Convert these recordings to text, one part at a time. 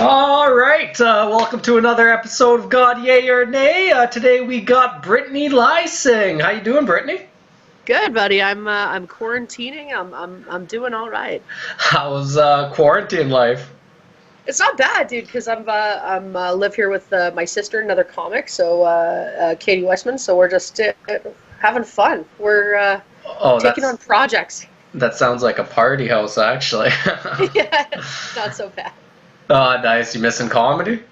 All right, welcome to another episode of God Yay or Nay. Today we got Brittany Lyseng. How you doing, Brittany? Good, buddy. I'm quarantining. I'm doing all right. How's quarantine life? It's not bad, dude, because I'm live here with my sister, another comic, so Katie Westman. So we're just having fun. We're taking on projects. That sounds like a party house, actually. Yeah, not so bad. Nice. You missing comedy?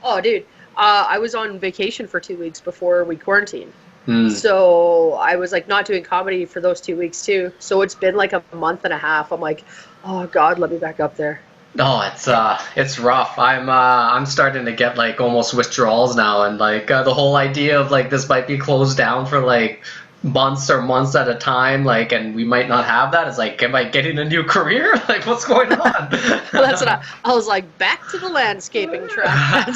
Oh, dude. I was on vacation for 2 weeks before we quarantined. Hmm. So I was like not doing comedy for those 2 weeks too. So it's been like a month and a half. I'm like, oh God, let me back up there. Oh, it's rough. I'm starting to get like almost withdrawals now, and like the whole idea of like this might be closed down for like months at a time, like, and we might not have that. It's like, am I getting a new career? Like, what's going on? Well, that's what I was like, back to the landscaping track.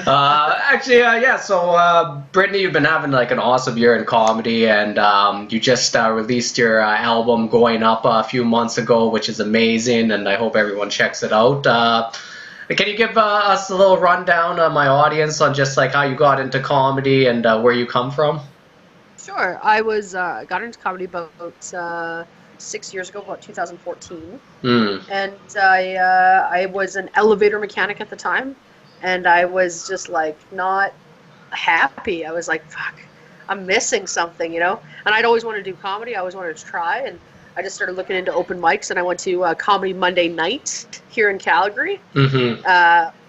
Actually, yeah. So, Brittany, you've been having like an awesome year in comedy, and you just released your album "Going Up" a few months ago, which is amazing, and I hope everyone checks it out. Can you give us a little rundown, my audience, on just like how you got into comedy and where you come from? Sure. I was got into comedy about 6 years ago, about 2014, and I was an elevator mechanic at the time, and I was just like not happy. I was like, fuck, I'm missing something, you know. And I'd always wanted to do comedy. I always wanted to try, and I just started looking into open mics, and I went to Comedy Monday Night here in Calgary,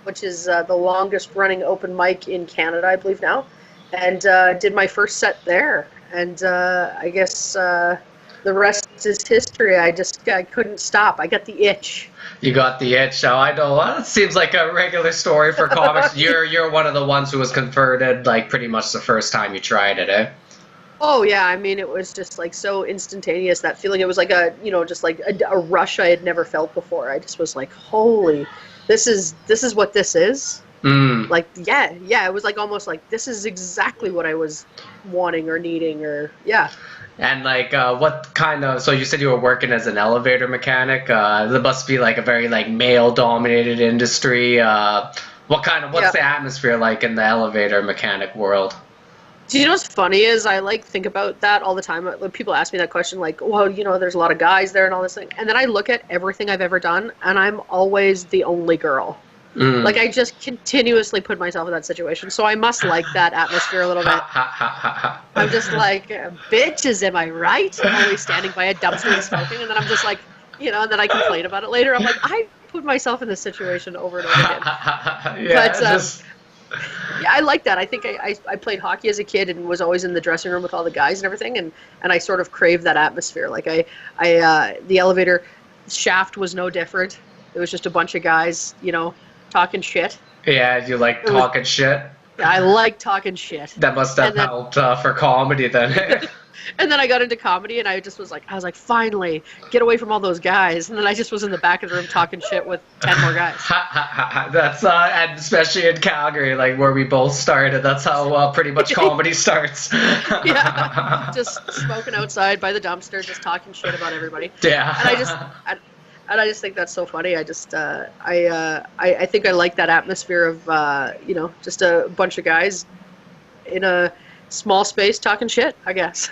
which is the longest running open mic in Canada, I believe now, and did my first set there. And I guess the rest is history. I couldn't stop. I got the itch. You got the itch. Oh, I know. Well, it seems like a regular story for comics. You're one of the ones who was converted like pretty much the first time you tried it, eh? Oh yeah, I mean it was just like so instantaneous, that feeling. It was like just like a rush I had never felt before. I just was like, holy, this is what this is. Like yeah, it was like almost like this is exactly what I was wanting or needing, or yeah. And like what kind of, so you said you were working as an elevator mechanic. There must be like a very like male dominated industry. What's the atmosphere like in the elevator mechanic world? Do you know what's funny is I like think about that all the time. When people ask me that question, like, well, you know, there's a lot of guys there and all this thing. And then I look at everything I've ever done, and I'm always the only girl. Like, I just continuously put myself in that situation. So I must like that atmosphere a little bit. I'm just like, bitches, am I right? I'm always standing by a dumpster and smoking. And then I'm just like, you know, and then I complain about it later. I'm like, I put myself in this situation over and over again. Yeah, I like that. I think I played hockey as a kid and was always in the dressing room with all the guys and everything, and I sort of craved that atmosphere. Like the elevator shaft was no different. It was just a bunch of guys, you know, talking shit. Yeah, you like talking shit? Yeah, I like talking shit. That must have helped for comedy then. And then I got into comedy, and I was like, finally, get away from all those guys. And then I just was in the back of the room talking shit with 10 more guys. That's and especially in Calgary, like where we both started. That's how pretty much comedy starts. Yeah, just smoking outside by the dumpster, just talking shit about everybody. Yeah. And I just think that's so funny. I just I think I like that atmosphere of you know, just a bunch of guys in a small space talking shit, I guess.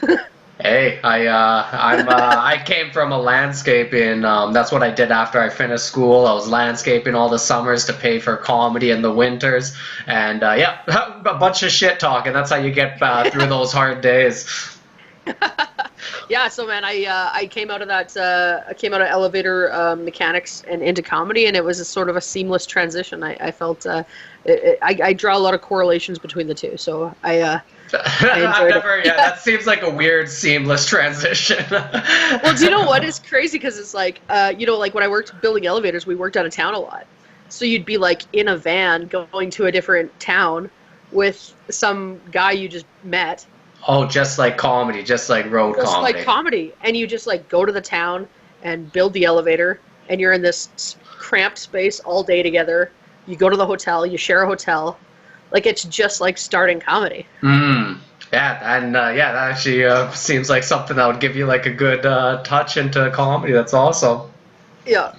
Hey, I came from a landscaping. That's what I did after I finished school. I was landscaping all the summers to pay for comedy in the winters, and yeah, a bunch of shit talking. That's how you get through those hard days. Yeah, so man, I came out of that. I came out of elevator mechanics and into comedy, and it was a sort of a seamless transition. I felt I draw a lot of correlations between the two, so I that seems like a weird seamless transition. Well, do you know what is crazy? Because it's like, you know, like when I worked building elevators, we worked out of town a lot. So you'd be like in a van going to a different town with some guy you just met. Oh, just like comedy, just like road comedy. Just like comedy. And you just like go to the town and build the elevator, and you're in this cramped space all day together. You go to the hotel, you share a hotel. Like, it's just like starting comedy. Yeah, and yeah, that actually seems like something that would give you like a good touch into comedy. That's awesome. Yeah.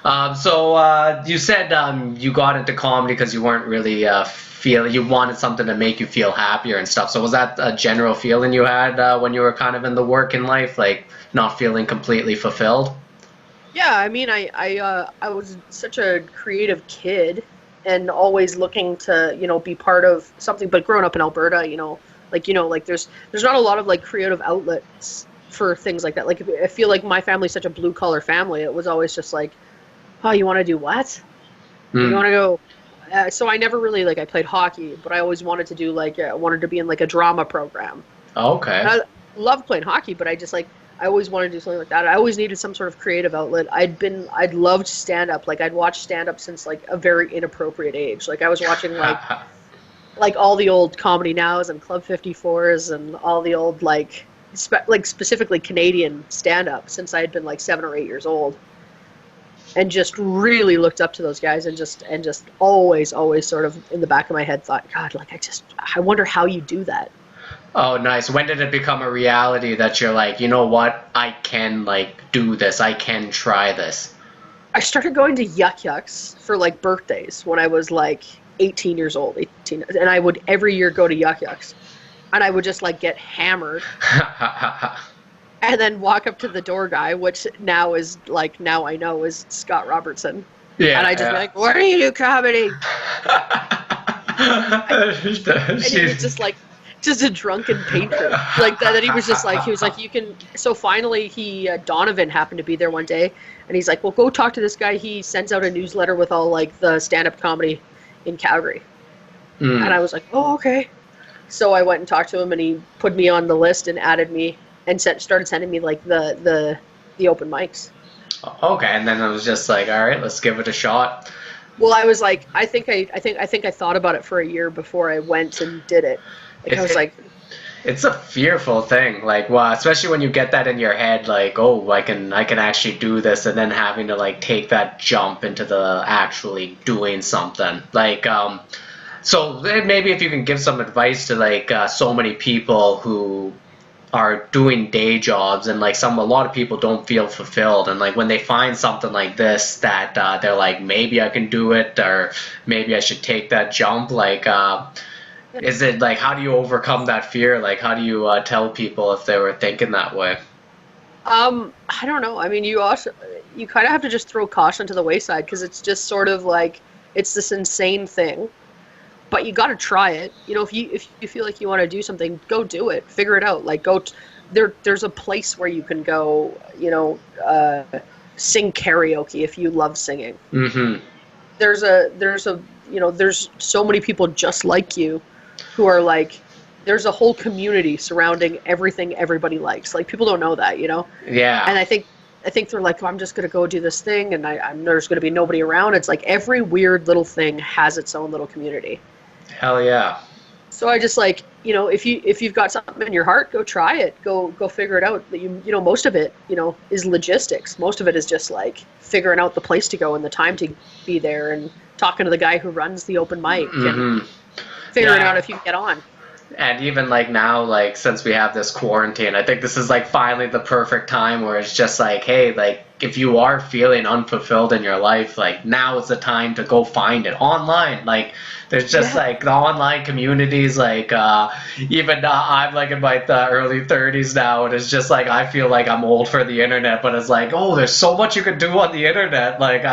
So you said you got into comedy because you weren't really you wanted something to make you feel happier and stuff. So was that a general feeling you had when you were kind of in the working life, like not feeling completely fulfilled? Yeah, I mean, I was such a creative kid and always looking to, be part of something. But growing up in Alberta, like there's not a lot of like creative outlets for things like that. Like I feel like my family's such a blue collar family. It was always just like, oh, you want to do what? You Mm. want to go? So I never really like I played hockey, but I always wanted to do like I wanted to be in like a drama program. And Okay. I love playing hockey, but I just like I always wanted to do something like that. I always needed some sort of creative outlet. I'd loved stand up. Like I'd watched stand up since like a very inappropriate age. Like I was watching like all the old Comedy Nows and Club 54s and all the old like specifically Canadian stand up since I had been like 7 or 8 years old. And just really looked up to those guys and just always sort of in the back of my head thought, God, like I wonder how you do that. Oh, nice. When did it become a reality that you're like, you know what? I can like do this. I can try this. I started going to Yuck Yucks for like birthdays when I was like 18 years old, 18, and I would every year go to Yuck Yucks, and I would just like get hammered, and then walk up to the door guy, which now I know is Scott Robertson, Yeah, and I just be yeah. like, "Where do you do comedy?" And he was She's- just like, just a drunken patron like that. That he was like, you can. So finally, Donovan happened to be there one day, and he's like, well, go talk to this guy. He sends out a newsletter with all like the stand-up comedy in Calgary. And I Mm. was like, oh, okay. So I went and talked to him, and he put me on the list and added me and started sending me like the open mics. Okay, and then I was just like, all right, let's give it a shot. Well, I was like, I think I thought about it for a year before I went and did it. Like I was like, It's a fearful thing, like, well, especially when you get that in your head, like, oh, I can actually do this, and then having to like take that jump into the actually doing something, like, so maybe if you can give some advice to like so many people who are doing day jobs and like a lot of people don't feel fulfilled, and like when they find something like this that they're like, maybe I can do it, or maybe I should take that jump, like is it like, how do you overcome that fear? Like, how do you tell people if they were thinking that way? I don't know. I mean, you kind of have to just throw caution to the wayside because it's just sort of like it's this insane thing, but you got to try it. If you feel like you want to do something, go do it. Figure it out. Like there's a place where you can go. Sing karaoke if you love singing. Mm-hmm. There's so many people just like you who are like there's a whole community surrounding everything everybody likes. Like people don't know that, Yeah. And I think they're like, oh, I'm just gonna go do this thing, and there's gonna be nobody around. It's like every weird little thing has its own little community. Hell yeah. So I just like, if you've got something in your heart, go try it. Go figure it out. But most of it, is logistics. Most of it is just like figuring out the place to go and the time to be there and talking to the guy who runs the open mic and Mm-hmm. figuring Yeah. out if you can get on. And even like now, like since we have this quarantine, I think this is like finally the perfect time where it's just like, hey, like if you are feeling unfulfilled in your life, like now is the time to go find it online. Like there's just Yeah. like the online communities, like even I'm like in my early 30s now, and it's just like I feel like I'm old for the internet, but it's like, oh, there's so much you can do on the internet. Like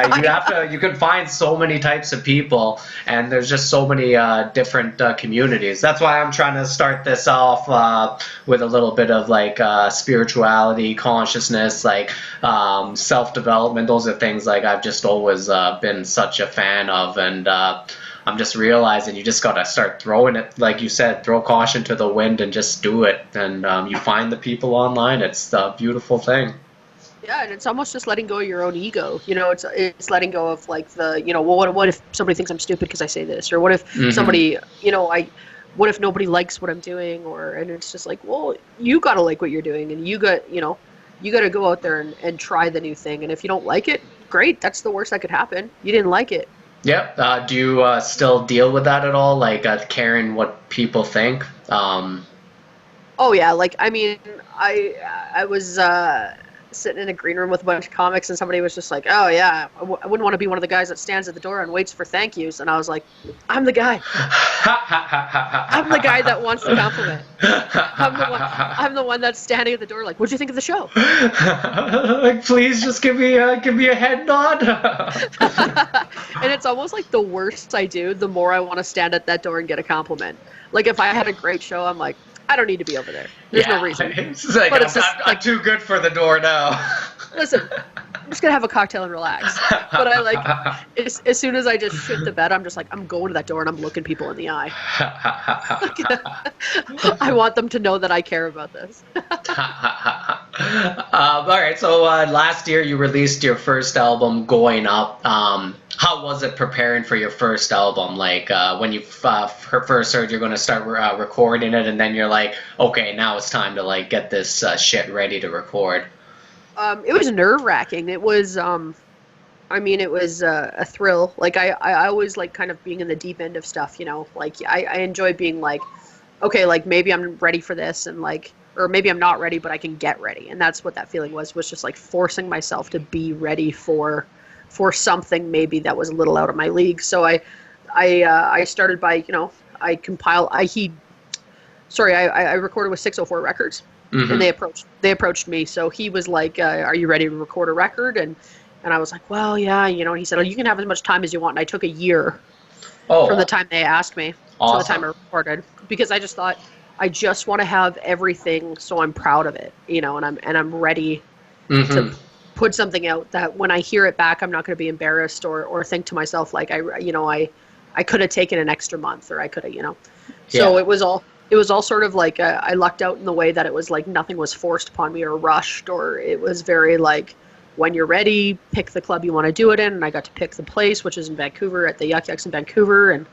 you can find so many types of people, and there's just so many different communities. That's why I'm trying to start this off with a little bit of like spirituality, consciousness, like self-development. Those are things like I've just always been such a fan of, and I'm just realizing you just gotta start throwing it, like you said, throw caution to the wind and just do it, and you find the people online. It's a beautiful thing. Yeah, and it's almost just letting go of your own ego. It's letting go of like well, what if somebody thinks I'm stupid because I say this, or what if Mhm. somebody, what if nobody likes what I'm doing, and it's just like, well, you gotta like what you're doing, and you gotta go out there and try the new thing, and if you don't like it, great, that's the worst that could happen. You didn't like it. Yep. Do you still deal with that at all, like caring what people think? Oh yeah, like I mean, I was sitting in a green room with a bunch of comics, and somebody was just like, "Oh yeah, I wouldn't want to be one of the guys that stands at the door and waits for thank yous." And I was like, "I'm the guy. I'm the guy that wants the compliment. I'm the one that's standing at the door like, what'd you think of the show?" Like, please just give me a head nod. And it's almost like the worse I do, the more I want to stand at that door and get a compliment. Like if I had a great show, I'm like, I don't need to be over there. There's no reason. It's like, but it's I'm too good for the door now. Listen, I'm just gonna have a cocktail and relax. But I like, as soon as I just shit the bed, I'm just like, I'm going to that door and I'm looking people in the eye. I want them to know that I care about this. All right, so last year you released your first album, Going Up. How was it preparing for your first album? Like when you first heard you're going to start recording it, and then you're like, okay, now it's time to like get this shit ready to record. It was nerve-wracking. It was, it was a thrill. Like I always like kind of being in the deep end of stuff, you know. Like I enjoy being like, okay, like maybe I'm ready for this, and like, or maybe I'm not ready, but I can get ready. And that's what that feeling was just like forcing myself to be ready for something maybe that was a little out of my league. So I started by, you know, I recorded with 604 Records. Mm-hmm. And they approached me. So he was like, are you ready to record a record? And I was like, well, yeah, you know. And he said, oh, you can have as much time as you want. And I took a year from the time they asked me to the time I recorded, because I just thought, I just want to have everything so I'm proud of it, you know, and I'm ready to put something out that when I hear it back, I'm not going to be embarrassed or think to myself like, I could have taken an extra month, or I could have, you know. So it was all sort of like I lucked out in the way that it was like nothing was forced upon me or rushed, or it was very like, when you're ready, pick the club you want to do it in. And I got to pick the place, which is in Vancouver, at the Yuck Yucks in Vancouver, and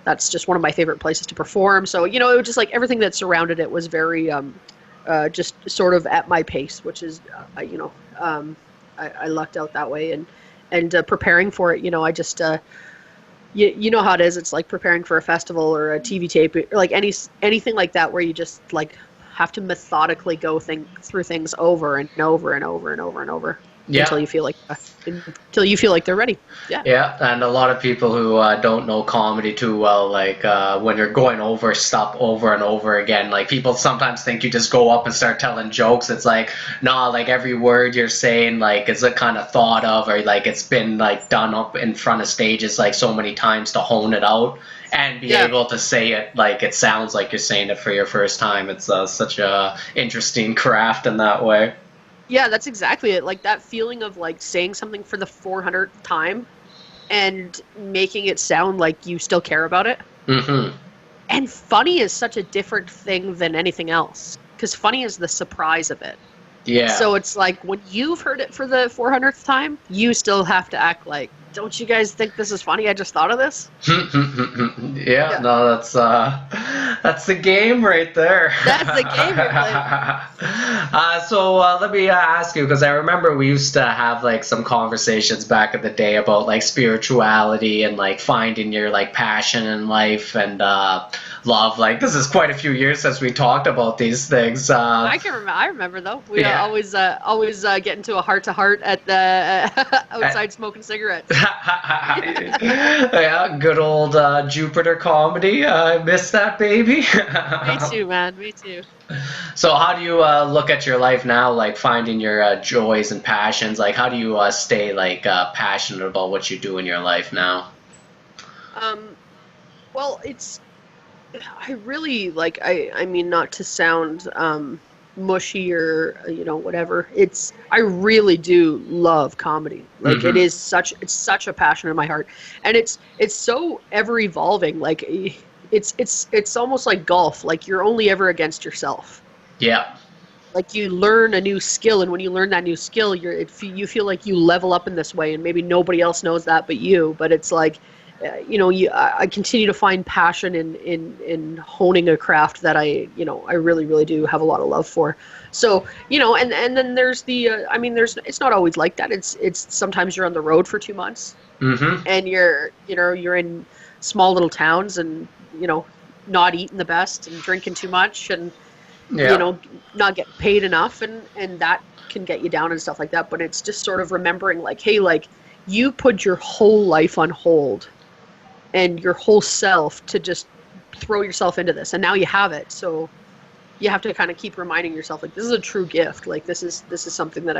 that's just one of my favorite places to perform. So, you know, it was just like everything that surrounded it was very just sort of at my pace, which is, I lucked out that way. And preparing for it, you know, I just, you know how it is. It's like preparing for a festival or a TV tape, or like anything like that, where you just like have to methodically go through things over and over and over and over and over. Yeah. Until you feel like they're ready. Yeah. Yeah, and a lot of people who don't know comedy too well, like when you're going over stuff over and over again, like people sometimes think you just go up and start telling jokes. It's like, nah, like every word you're saying, like is it kind of thought of, or like it's been like done up in front of stages like so many times to hone it out and be able to say it like it sounds like you're saying it for your first time. It's such a interesting craft in that way. Yeah, that's exactly it. Like that feeling of like saying something for the 400th time and making it sound like you still care about it. Mm-hmm. And funny is such a different thing than anything else, because funny is the surprise of it. Yeah. So it's like when you've heard it for the 400th time, you still have to act like, don't you guys think this is funny? I just thought of this. Yeah, no, that's the game right there. That's the game right there. So let me ask you, because I remember we used to have like some conversations back in the day about like spirituality and like finding your like passion in life and love. Like this is quite a few years since we talked about these things. I remember though. We always get into a heart-to-heart at the outside smoking cigarettes. Yeah, good old Jupiter comedy. I miss that, baby. Me too, man. Me too. So how do you look at your life now, like finding your joys and passions? Like how do you stay like passionate about what you do in your life now? Well, I really like, I mean, not to sound mushy or whatever, I really do love comedy. Like it's such a passion in my heart, and it's so ever evolving. Like it's almost like golf. Like you're only ever against yourself. Yeah. Like you learn a new skill, and when you learn that new skill, you feel like you level up in this way, and maybe nobody else knows that but you. But it's like, I continue to find passion in honing a craft that I really, really do have a lot of love for. So, and then there's it's not always like that. It's sometimes you're on the road for 2 months, and you're in small little towns and, not eating the best and drinking too much. And Yeah. not get paid enough, and that can get you down and stuff like that. But it's just sort of remembering, like, hey, like, you put your whole life on hold and your whole self to just throw yourself into this, and now you have it. So you have to kind of keep reminding yourself, like, this is a true gift. Like, this is something that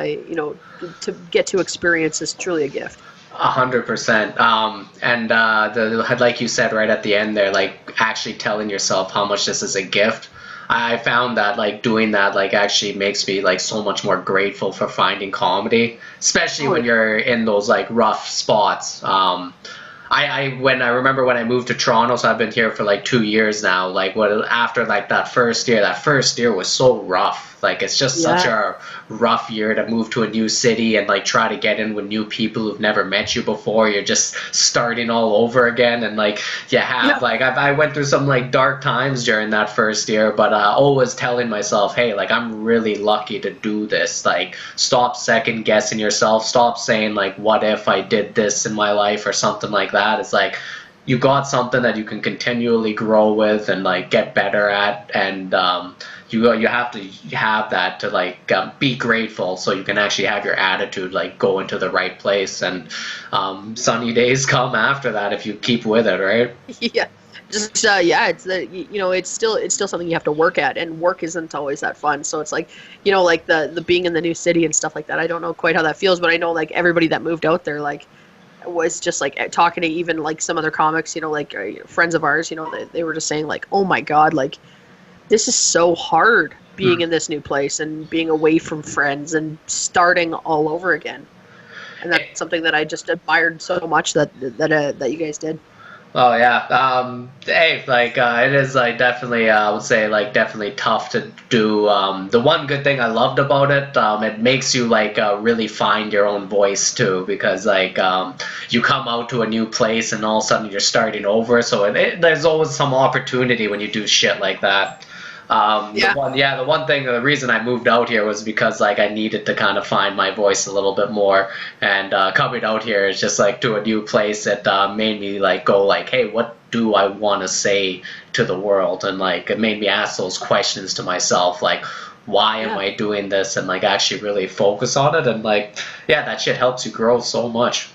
to get to experience is truly a gift. 100%. And like you said right at the end there, like actually telling yourself how much this is a gift. I found that like doing that like actually makes me like so much more grateful for finding comedy, especially when you're in those like rough spots. I remember when I moved to Toronto, so I've been here for like 2 years now. Like after like that first year was so rough. Like it's just such a rough year to move to a new city and like try to get in with new people who've never met you before. You're just starting all over again, and like like I went through some like dark times during that first year, but always telling myself, hey, like I'm really lucky to do this. Like stop second guessing yourself. Stop saying like, what if I did this in my life or something like that. It's like you got something that you can continually grow with and like get better at, and you have to have that to like be grateful, so you can actually have your attitude like go into the right place, and sunny days come after that if you keep with it, right? Yeah. Just it's it's still something you have to work at, and work isn't always that fun. So it's like, like the being in the new city and stuff like that. I don't know quite how that feels, but I know like everybody that moved out there like was just like talking to even like some other comics, like friends of ours, they were just saying like, oh my God, like this is so hard being in this new place and being away from friends and starting all over again. And that's something that I just admired so much that you guys did. Oh yeah. Hey, like it is like definitely, I would say like definitely tough to do. The one good thing I loved about it, it makes you like really find your own voice too, because like you come out to a new place and all of a sudden you're starting over. So there's always some opportunity when you do shit like that. The reason I moved out here was because like I needed to kind of find my voice a little bit more, and coming out here is just like to a new place that made me like go like, hey, what do I want to say to the world? And like it made me ask those questions to myself, like, why am I doing this? And like actually really focus on it, and like that shit helps you grow so much.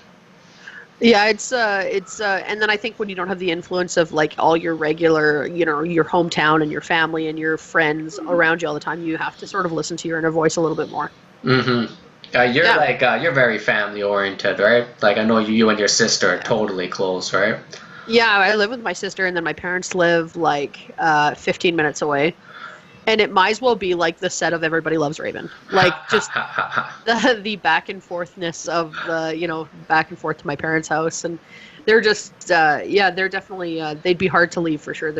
Yeah, it's and then I think when you don't have the influence of like all your regular, your hometown and your family and your friends around you all the time, you have to sort of listen to your inner voice a little bit more. Mm-hmm. You're very family oriented, right? Like I know you and your sister are totally close, right? Yeah, I live with my sister, and then my parents live like 15 minutes away. And it might as well be like the set of Everybody Loves Raven. Like just the back and forthness of the, back and forth to my parents' house. And they're just, they're definitely, they'd be hard to leave for sure.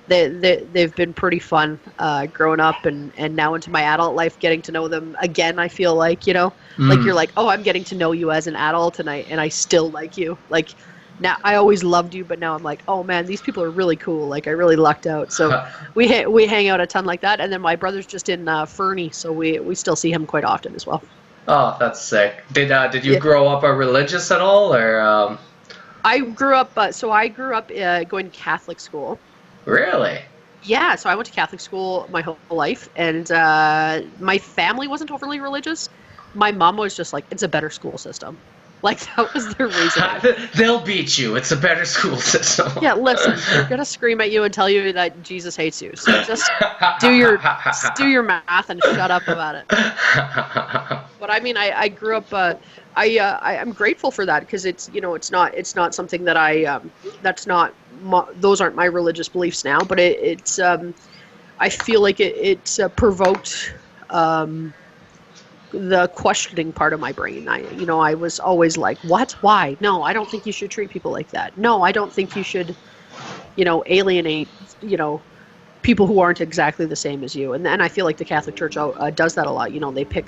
They've been pretty fun growing up and now into my adult life, getting to know them again. I feel like, like you're like, oh, I'm getting to know you as an adult and I still like you. Like, now I always loved you, but now I'm like, oh man, these people are really cool. Like I really lucked out. So we hang out a ton like that. And then my brother's just in Fernie, so we still see him quite often as well. Oh, that's sick. Did you grow up religious at all, or? I grew up. I grew up going to Catholic school. Really? Yeah. So I went to Catholic school my whole life, and my family wasn't overly religious. My mom was just like, it's a better school system. Like, that was their reason. They'll beat you. It's a better school system. Yeah, listen, they're going to scream at you and tell you that Jesus hates you. So just do your math and shut up about it. But I mean, I grew up, I'm grateful for that, because it's, it's not something that those aren't my religious beliefs now, but it's, I feel like it's provoked, the questioning part of my brain. I was always like, what? Why? No, I don't think you should treat people like that. No, I don't think you should, alienate, people who aren't exactly the same as you. And I feel like the Catholic Church does that a lot. They pick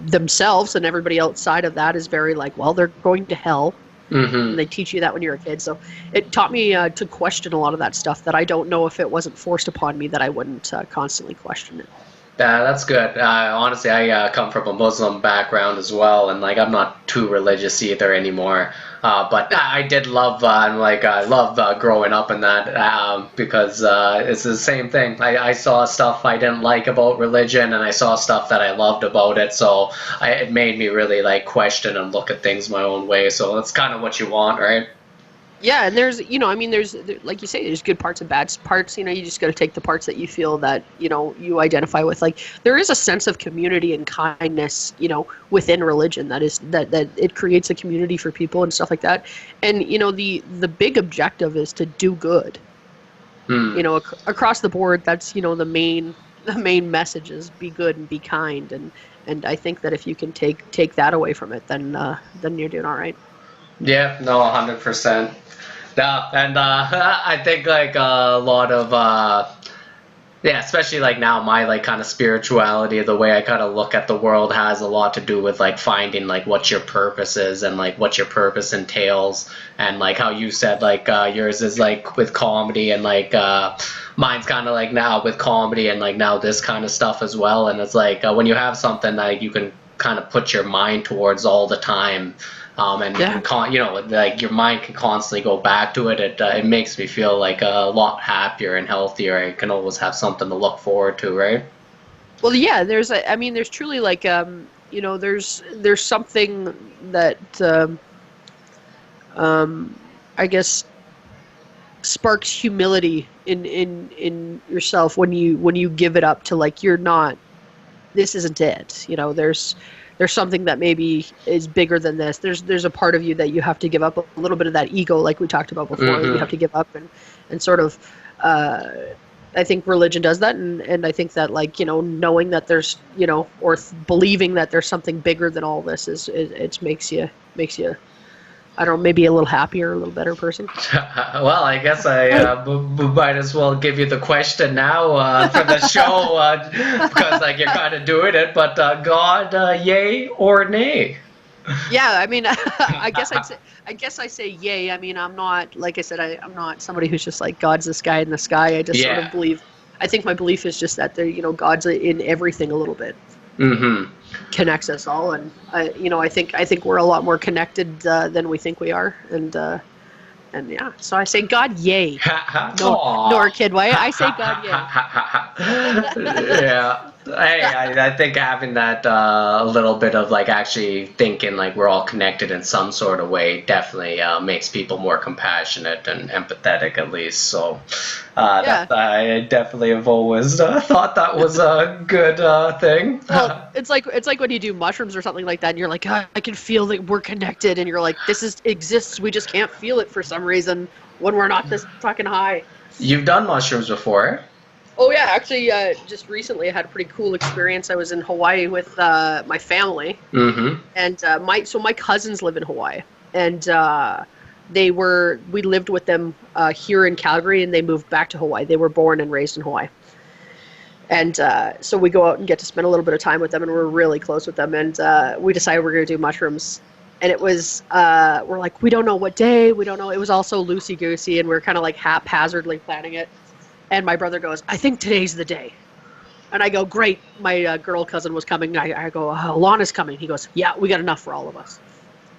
themselves, and everybody outside of that is very like, well, they're going to hell. Mm-hmm. And they teach you that when you're a kid. So it taught me to question a lot of that stuff that I don't know, if it wasn't forced upon me, that I wouldn't constantly question it. That's good. Honestly, I come from a Muslim background as well, and like I'm not too religious either anymore. But I did love, and like I love growing up in that because it's the same thing. I saw stuff I didn't like about religion, and I saw stuff that I loved about it. So it made me really like question and look at things my own way. So that's kind of what you want, right? Yeah, and there's, I mean, like you say, there's good parts and bad parts. You just got to take the parts that you feel that, you identify with. Like, there is a sense of community and kindness, within religion that it creates a community for people and stuff like that. And, the big objective is to do good. Across the board, that's, the main message is be good and be kind. And I think that if you can take that away from it, then you're doing all right. Yeah, no, 100%. Yeah, and I think like a lot of especially like now my like kind of spirituality, the way I kind of look at the world has a lot to do with like finding like what your purpose is and like what your purpose entails, and like how you said like yours is like with comedy, and like mine's kind of like now with comedy and like now this kind of stuff as well. And it's like when you have something that you can kind of put your mind towards all the time. And you can like your mind can constantly go back to it. It makes me feel like a lot happier and healthier. I can always have something to look forward to, right? Well, yeah, there's truly like, there's something that, I guess sparks humility in yourself when you give it up to like, this isn't it. There's something that maybe is bigger than this. There's a part of you that you have to give up a little bit of that ego, like we talked about before. That you have to give up and sort of. I think religion does that, and I think that like knowing that there's or believing that there's something bigger than all this it makes you I don't know, maybe a little happier, a little better person. Well, I guess I might as well give you the question now for the show because like you're kind of doing it. But God, yay or nay? Yeah, I mean, I guess I say yay. I mean, I'm not, like I said, I'm not somebody who's just like God's this guy in the sky. I just sort of believe. I think my belief is just that God's in everything a little bit. Mm-hmm. Connects us all, and I think we're a lot more connected than we think we are, and yeah, so I say God, yay. Nor kid, why I say God, yay. Yeah. Hey, I think having that a little bit of like actually thinking like we're all connected in some sort of way definitely makes people more compassionate and empathetic, at least. So I definitely have always thought that was a good thing. Well, it's like when you do mushrooms or something like that, and you're like, I can feel that we're connected, and you're like, this exists. We just can't feel it for some reason when we're not this fucking high. You've done mushrooms before? Oh yeah, actually, just recently I had a pretty cool experience. I was in Hawaii with my family, and my cousins live in Hawaii, and we lived with them here in Calgary, and they moved back to Hawaii. They were born and raised in Hawaii, and so we go out and get to spend a little bit of time with them, and we're really close with them. And we decided we're going to do mushrooms, and it was we're like, we don't know what day, we don't know. It was also loosey goosey, and we're kind of like haphazardly planning it. And my brother goes, I think today's the day. And I go, great. My girl cousin was coming. I go, Alana's coming. He goes, yeah, we got enough for all of us.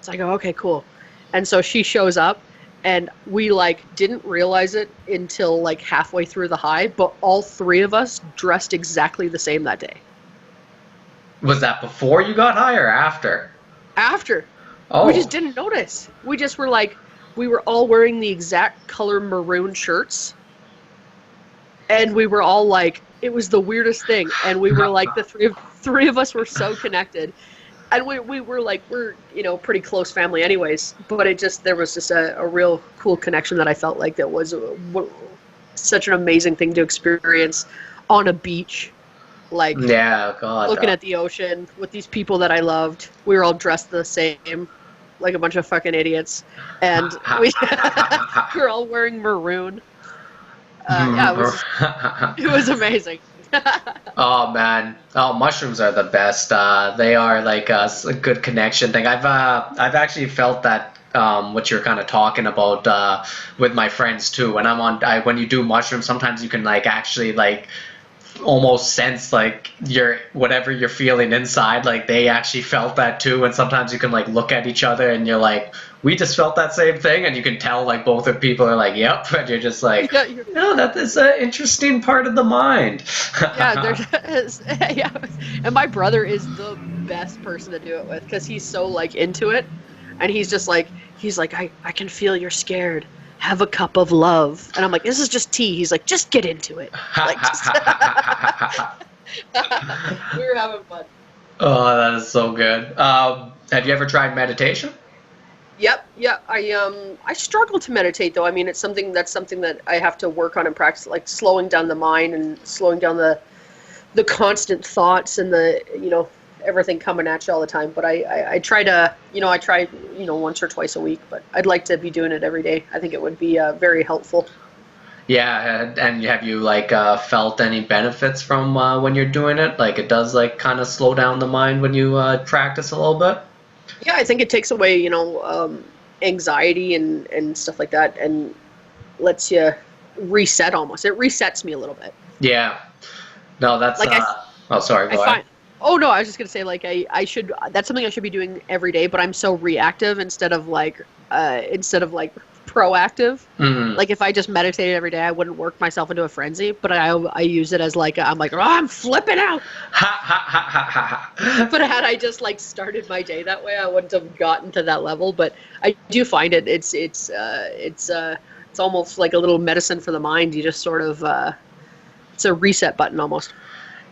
So I go, okay, cool. And so she shows up, and we like didn't realize it until like halfway through the high, but all three of us dressed exactly the same that day. Was that before you got high or after? After. Oh. We just didn't notice. We just were like, we were all wearing the exact color maroon shirts. And we were all like, it was the weirdest thing. And we were like, the three of us were so connected. And we were like, we're, pretty close family anyways. But there was just a real cool connection that I felt like that was such an amazing thing to experience on a beach. Like, yeah, God, looking at the ocean with these people that I loved. We were all dressed the same, like a bunch of fucking idiots. And we were all wearing maroon. It was amazing. Oh man, mushrooms are the best. They are like a good connection thing. I've actually felt that what you're kind of talking about with my friends too. When when you do mushrooms, sometimes you can like actually like almost sense like whatever you're feeling inside, like they actually felt that too. And sometimes you can like look at each other and you're like, we just felt that same thing, and you can tell like both of people are like, yep, and you're just like, no, that is an interesting part of the mind. Yeah, there's yeah, and my brother is the best person to do it with because he's so like into it, and he's like I can feel you're scared. Have a cup of love. And I'm like, this is just tea. He's like, just get into it. Like, we were having fun. Oh, that is so good. Have you ever tried meditation? Yep. Yeah. I struggle to meditate though. I mean, it's something that I have to work on and practice, like slowing down the mind and slowing down the constant thoughts and everything coming at you all the time. But I try once or twice a week, but I'd like to be doing it every day. I think it would be very helpful. Yeah, and have you like felt any benefits from when you're doing it? Like it does like kind of slow down the mind when you practice a little bit? Yeah, I think it takes away, anxiety and stuff like that, and lets you reset almost. It resets me a little bit. Yeah. No, that's like oh, sorry, go ahead. Oh no, I was just gonna say like I should. That's something I should be doing every day, but I'm so reactive instead of proactive. Mm-hmm. Like if I just meditated every day, I wouldn't work myself into a frenzy. But I use it as like I'm like, oh, I'm flipping out. But had I just like started my day that way, I wouldn't have gotten to that level. But I do find it's almost like a little medicine for the mind. You just sort of it's a reset button almost.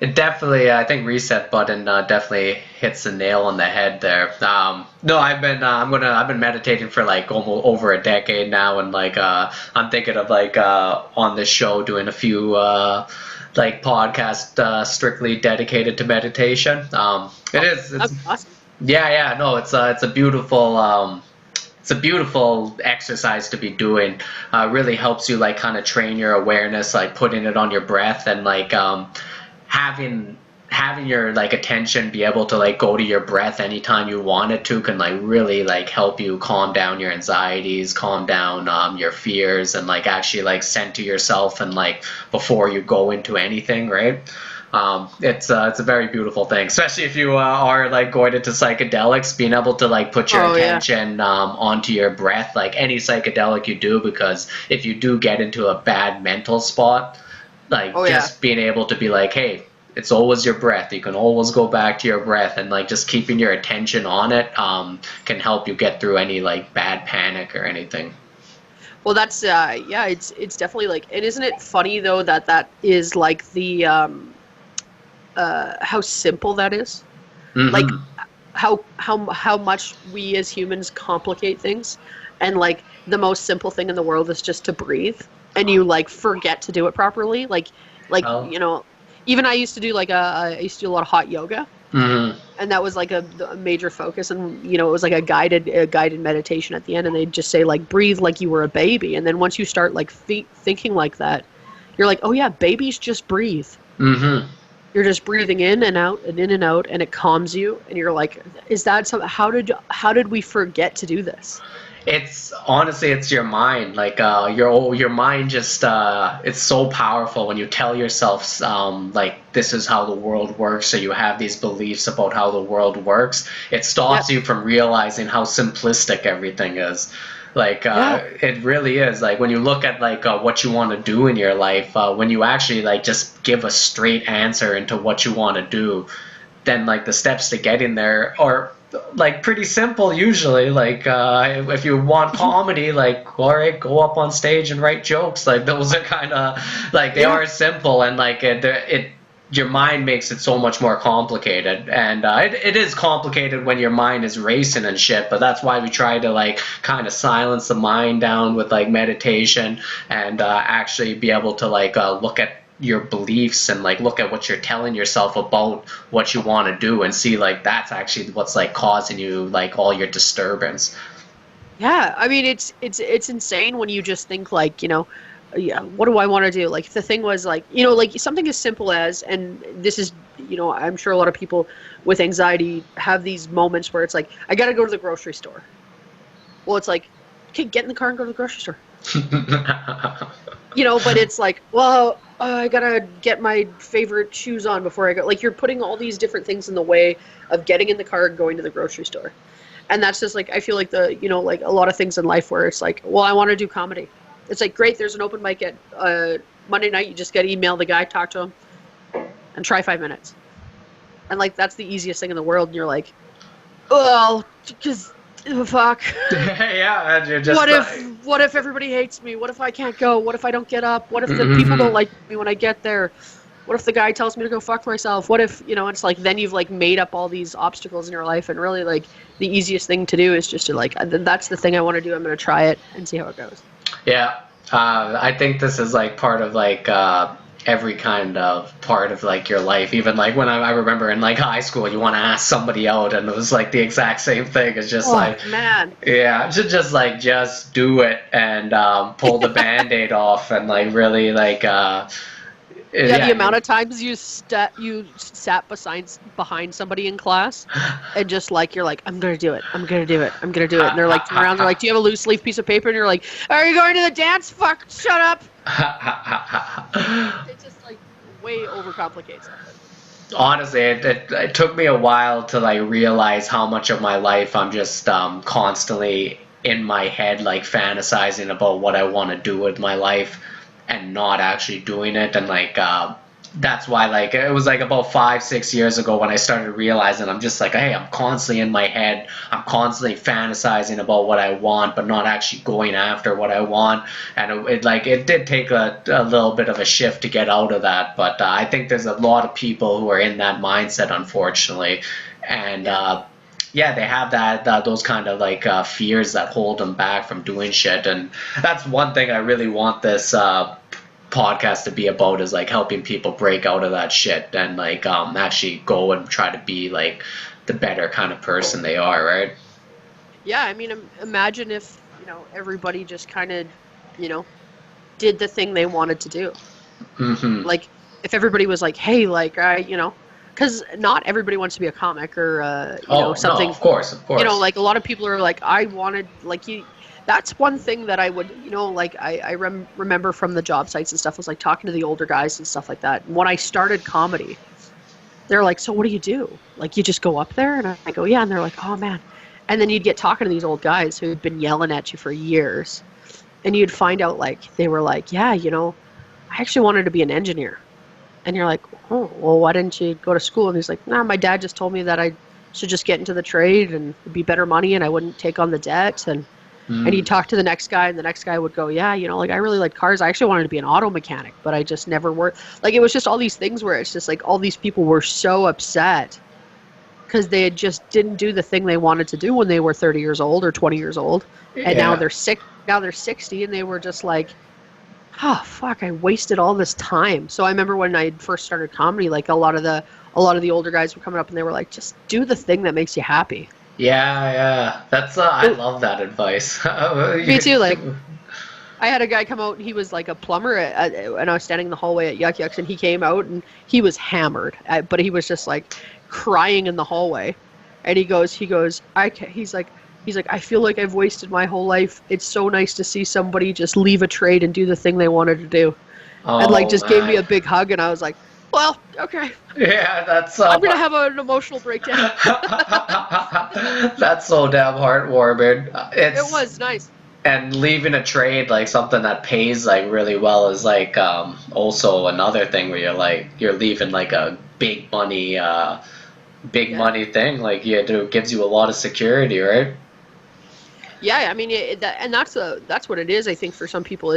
It definitely, I think reset button definitely hits the nail on the head there. No, I've been meditating for like almost over a decade now, and like I'm thinking of like on this show doing a few like podcasts strictly dedicated to meditation. It's awesome. Yeah, no, it's a beautiful. It's a beautiful exercise to be doing. Really helps you like kind of train your awareness, like putting it on your breath and like having your like attention be able to like go to your breath anytime you want it to can like really like help you calm down your anxieties, calm down your fears, and like actually like center yourself and like before you go into anything, right? It's a very beautiful thing, especially if you are like going into psychedelics, being able to like put your attention onto your breath, like any psychedelic you do, because if you do get into a bad mental spot, like being able to be like, hey, it's always your breath. You can always go back to your breath, and like just keeping your attention on it can help you get through any like bad panic or anything. Well, that's it's definitely like, and isn't it funny though that is like the how simple that is? Mm-hmm. Like how much we as humans complicate things, and like the most simple thing in the world is just to breathe, and you like forget to do it properly. Like even I used to do I used to do a lot of hot yoga, mm-hmm. and that was like a major focus, and it was like a guided meditation at the end, and they'd just say like breathe like you were a baby, and then once you start like thinking like that, you're like, oh yeah, babies just breathe. Mm-hmm. You're just breathing in and out and in and out, and it calms you, and you're like, is that something? How did we forget to do this? It's honestly, it's your mind. Like your mind just it's so powerful when you tell yourself like this is how the world works. So you have these beliefs about how the world works. It stops you from realizing how simplistic everything is. Like it really is. Like when you look at like what you want to do in your life, when you actually like just give a straight answer into what you want to do, then like the steps to getting there are like pretty simple usually. Like if you want comedy, like all right, go up on stage and write jokes. Like those are kind of like they are simple, and like it your mind makes it so much more complicated, and it is complicated when your mind is racing and shit, but that's why we try to like kind of silence the mind down with like meditation, and actually be able to like look at your beliefs and like look at what you're telling yourself about what you want to do, and see like that's actually what's like causing you like all your disturbance. Yeah, I mean it's insane when you just think like, what do I want to do? Like the thing was like, like something as simple as, and this is, I'm sure a lot of people with anxiety have these moments where it's like, I got to go to the grocery store. Well, it's like, okay, get in the car and go to the grocery store. But it's like, well, I gotta get my favorite shoes on before I go. Like, you're putting all these different things in the way of getting in the car and going to the grocery store. And that's just like, I feel like like a lot of things in life where it's like, well, I want to do comedy. It's like, great, there's an open mic at Monday night. You just got to email the guy, talk to him, and try 5 minutes. And like, that's the easiest thing in the world. And you're like, well, because fuck. Yeah, and you're just What if everybody hates me? What if I can't go? What if I don't get up? What if the people don't like me when I get there? What if the guy tells me to go fuck myself? What if, it's like, then you've like made up all these obstacles in your life, and really like the easiest thing to do is just to like, that's the thing I want to do. I'm going to try it and see how it goes. Yeah. I think this is like part of like every kind of part of like your life. Even like when I remember in like high school, you want to ask somebody out, and it was like the exact same thing. It's just man. Yeah, just do it and pull the Band-Aid off, and like really like the amount of times you sat behind somebody in class and just like, you're like, I'm gonna do it, and they're like, turn around, they're like, do you have a loose leaf piece of paper? And you're like, are you going to the dance? Fuck, shut up. It just like way overcomplicates something. Honestly, it took me a while to like realize how much of my life I'm just constantly in my head, like fantasizing about what I want to do with my life and not actually doing it. And like that's why like it was like about 5-6 years ago when I started realizing I'm just like, hey, I'm constantly in my head, I'm constantly fantasizing about what I want but not actually going after what I want. And it did take a little bit of a shift to get out of that, but I think there's a lot of people who are in that mindset, unfortunately. And yeah, they have those kind of like fears that hold them back from doing shit. And that's one thing I really want this podcast to be about, is like helping people break out of that shit and like actually go and try to be like the better kind of person they are, right? Yeah, I mean, imagine if everybody just kind of did the thing they wanted to do. Mm-hmm. Like if everybody was like, hey, like because not everybody wants to be a comic or something. No, of course. Like a lot of people are like, I wanted like you. That's one thing that I would, like I remember from the job sites and stuff, was like talking to the older guys and stuff like that. When I started comedy, they're like, so what do you do? Like, you just go up there? And I go, yeah. And they're like, oh, man. And then you'd get talking to these old guys who had been yelling at you for years. And you'd find out, like, they were like, yeah, I actually wanted to be an engineer. And you're like, oh, well, why didn't you go to school? And he's like, nah, my dad just told me that I should just get into the trade and it'd be better money and I wouldn't take on the debt. And he'd talk to the next guy, and the next guy would go, yeah, like, I really like cars. I actually wanted to be an auto mechanic, but I just never worked. Like, it was just all these things where it's just like all these people were so upset because they had just didn't do the thing they wanted to do when they were 30 years old or 20 years old. And now they're sick. Now they're 60, and they were just like, oh, fuck, I wasted all this time. So I remember when I first started comedy, like a lot of the older guys were coming up and they were like, just do the thing that makes you happy. Yeah. That's I love that advice. Me too. Like, I had a guy come out and he was like a plumber, and I was standing in the hallway at Yuck Yucks, and he came out and he was hammered, but he was just like crying in the hallway, and he's like, I feel like I've wasted my whole life. It's so nice to see somebody just leave a trade and do the thing they wanted to do, and like just gave me a big hug, and I was like, well, okay. Yeah, that's. I'm gonna have an emotional breakdown. That's so damn heartwarming. It was nice. And leaving a trade, like something that pays like really well, is like also another thing where you're leaving like a big money thing. Like it gives you a lot of security, right? Yeah, I mean, that's what it is. I think for some people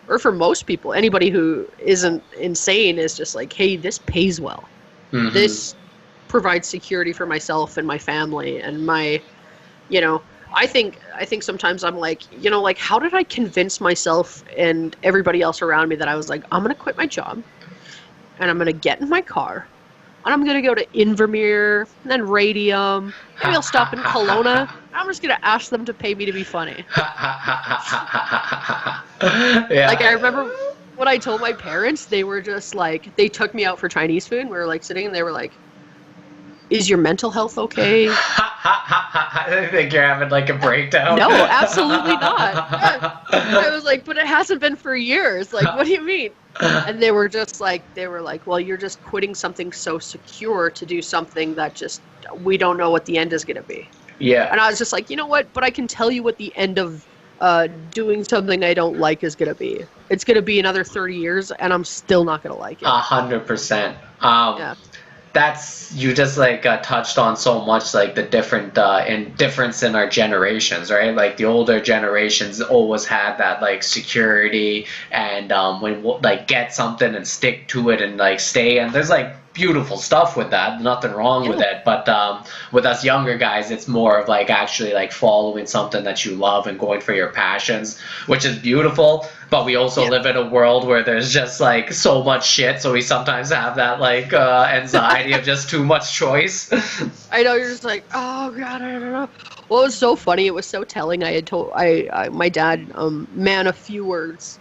or for most people, anybody who isn't insane is just like, hey, this pays well. Mm-hmm. This provides security for myself and my family and my, I think sometimes I'm like, like, how did I convince myself and everybody else around me that I was like, I'm gonna quit my job and I'm gonna get in my car and I'm gonna go to Invermere and then Radium. Maybe I'll stop in Kelowna. I'm just gonna ask them to pay me to be funny. Yeah. Like, I remember when I told my parents, they were just like, they took me out for Chinese food. We were like sitting and they were like, is your mental health okay? I think you're having like a breakdown. No, absolutely not. I was like, but it hasn't been for years. Like, what do you mean? And they were like, well, you're just quitting something so secure to do something that just, we don't know what the end is going to be. Yeah. And I was just like, you know what? But I can tell you what the end of doing something I don't like is going to be. It's going to be another 30 years, and I'm still not going to like it. 100%. Yeah. That's, you just like touched on so much, like the difference in our generations, right? Like the older generations always had that like security and when like get something and stick to it and like stay, and there's like beautiful stuff with that, nothing wrong with it, but with us younger guys, it's more of like actually like following something that you love and going for your passions, which is beautiful. But we also live in a world where there's just like so much shit, so we sometimes have that like anxiety of just too much choice. I know, you're just like, oh god, I don't know. Well, it was so funny, it was so telling. I had told my dad, man of few words,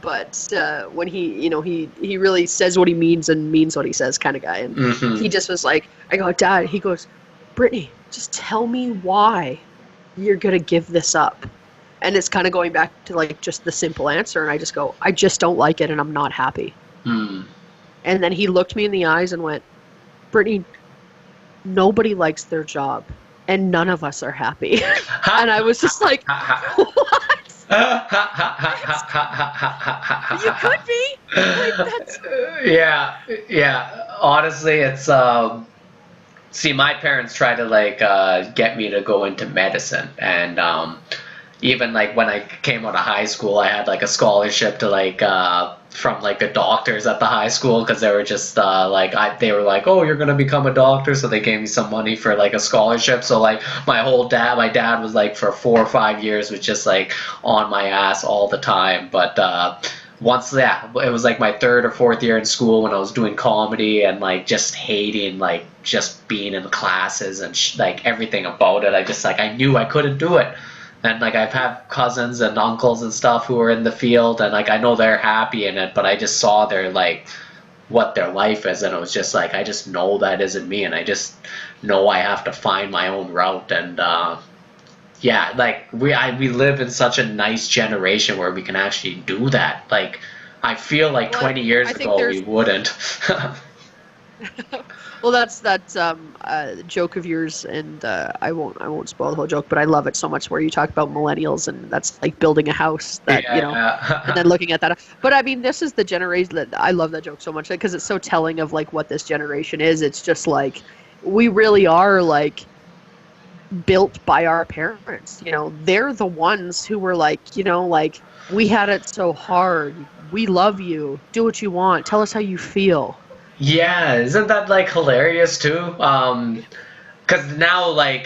but when he really says what he means and means what he says kind of guy. And he just was like, I go, Dad, he goes, Brittany, just tell me why you're going to give this up. And it's kind of going back to like just the simple answer. And I just go, I just don't like it and I'm not happy. And then he looked me in the eyes and went, Brittany, nobody likes their job and none of us are happy. And I was just like, what? You could be. Like, that's... Yeah. Honestly, it's see, my parents tried to like get me to go into medicine, and even like when I came out of high school, I had like a scholarship to like from like the doctors at the high school, because they were just they were like, oh, you're gonna become a doctor, so they gave me some money for like a scholarship. So like my dad was like for 4 or 5 years was just like on my ass all the time. But once it was like my 3rd or 4th year in school when I was doing comedy and like just hating like just being in classes and like everything about it. I knew I couldn't do it. And like I've had cousins and uncles and stuff who are in the field, and like I know they're happy in it, but I just saw their like what their life is, and it was just like I just know that isn't me, and I just know I have to find my own route. And like we live in such a nice generation where we can actually do that. Like I feel like 20 years ago we wouldn't. Well, that's a joke of yours, and I won't spoil the whole joke, but I love it so much where you talk about millennials, and that's like building a house that and then looking at that. But I mean, this is the generation that I love that joke so much because it's so telling of like what this generation is. It's just like we really are like built by our parents. They're the ones who were like, like we had it so hard. We love you. Do what you want. Tell us how you feel. Yeah, isn't that like hilarious too? Because now like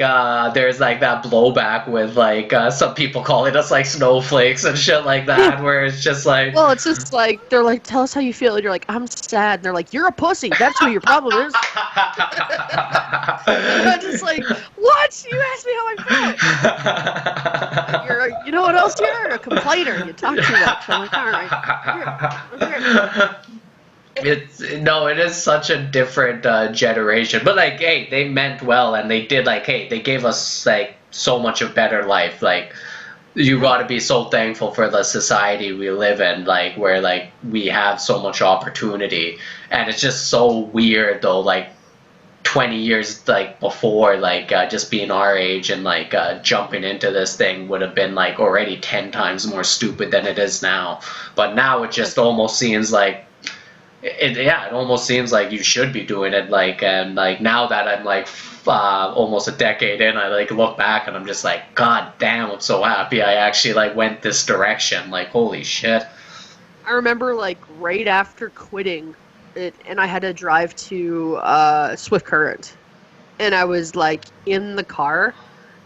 there's like that blowback with like some people calling us like snowflakes and shit like that, where it's just like, well, it's just like they're like, tell us how you feel, and you're like, I'm sad, and they're like, you're a pussy. That's what your problem is. And I'm just like, what? You asked me how I felt. You know what else you're? A complainer. You talk too much. I'm like, all right. It is such a different generation, but like, hey, they meant well, and they did like, hey, they gave us like so much a better life. Like, you got to be so thankful for the society we live in, like where like we have so much opportunity. And it's just so weird though, like 20 years like before, like just being our age and like jumping into this thing would have been like already 10 times more stupid than it is now. But now it just almost seems like it almost seems like you should be doing it, like, and like now that I'm like almost a decade in, I like look back and I'm just like, god damn, I'm so happy I actually like went this direction. Like, holy shit. I remember like right after quitting it, and I had to drive to Swift Current, and I was like in the car,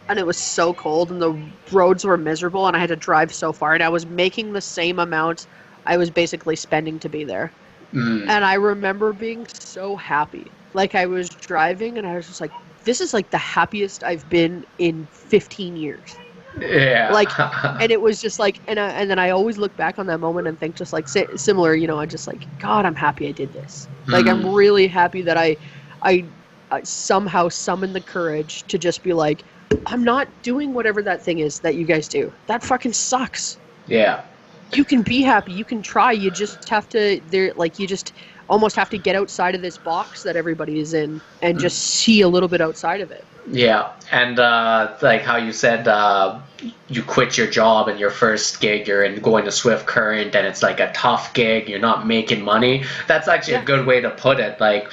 and it was so cold and the roads were miserable, and I had to drive so far, and I was making the same amount I was basically spending to be there. And I remember being so happy. Like, I was driving and I was just like, this is like the happiest I've been in 15 years. Yeah. Like, and it was just like, and then I always look back on that moment and think just like similar, I'm just like, God, I'm happy I did this. Like, I'm really happy that I somehow summon the courage to just be like, I'm not doing whatever that thing is that you guys do. That fucking sucks. Yeah. You can be happy. You can try. You just have to. You just almost have to get outside of this box that everybody is in and just see a little bit outside of it. Yeah, and like how you said, you quit your job and your first gig, you're going to Swift Current, and it's like a tough gig. You're not making money. That's actually a good way to put it. Like,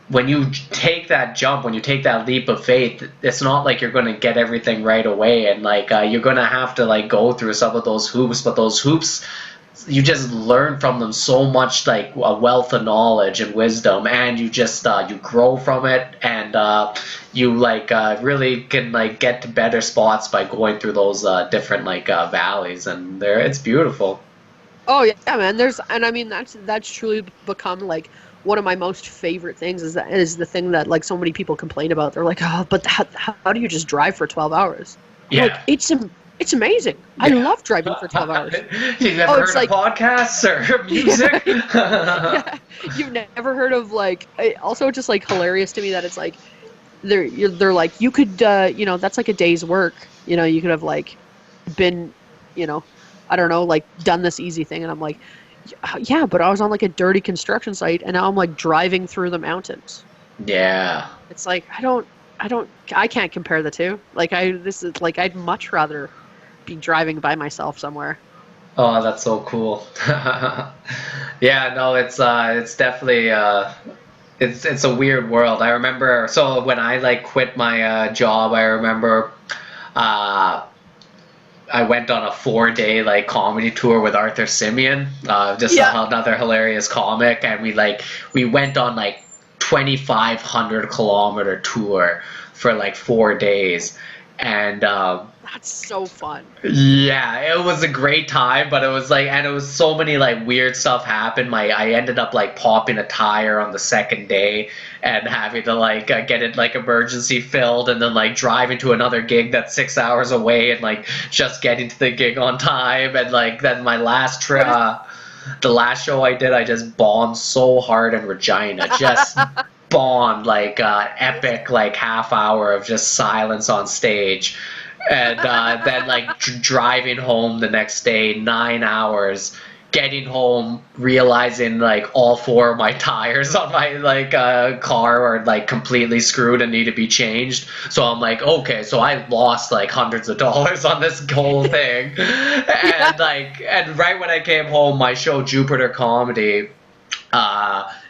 when you take that jump, when you take that leap of faith, it's not like you're going to get everything right away, and like you're going to have to like go through some of those hoops, but those hoops, you just learn from them so much, like a wealth of knowledge and wisdom, and you just you grow from it, and you like really can like get to better spots by going through those different like valleys, and it's beautiful. Oh yeah, man. And I mean that's truly become like one of my most favorite things is the thing that like so many people complain about. They're like, oh, but how do you just drive for 12 hours? Yeah. Like, it's amazing. Yeah. I love driving for 12 hours. You've never heard of podcasts or music? Yeah. You've never heard of like, also just like hilarious to me that it's like, they're like, you could, that's like a day's work. You could have like been, I don't know, like done this easy thing. And I'm like, yeah, but I was on like a dirty construction site and now I'm like driving through the mountains. Yeah. It's like, I can't compare the two. Like I'd much rather be driving by myself somewhere. Oh, that's so cool. Yeah, no, it's definitely it's a weird world. I remember, so when I like quit my job, I remember I went on a 4-day like comedy tour with Arthur Simeon, another hilarious comic, and we went on like 2,500 kilometer tour for like 4 days, and that's so fun. Yeah, it was a great time, but it was like, and it was so many like weird stuff happened. I ended up like popping a tire on the second day and having to like get it like emergency filled, and then like driving to another gig that's 6 hours away and like just getting to the gig on time. And like then my last trip, the last show I did, I just bombed so hard in Regina, just bombed like epic like half hour of just silence on stage. And then like driving home the next day, 9 hours, getting home, realizing like all 4 of my tires on my like car are like completely screwed and need to be changed. So I'm like, okay, so I lost like hundreds of dollars on this whole thing. And right when I came home, my show Jupiter Comedy,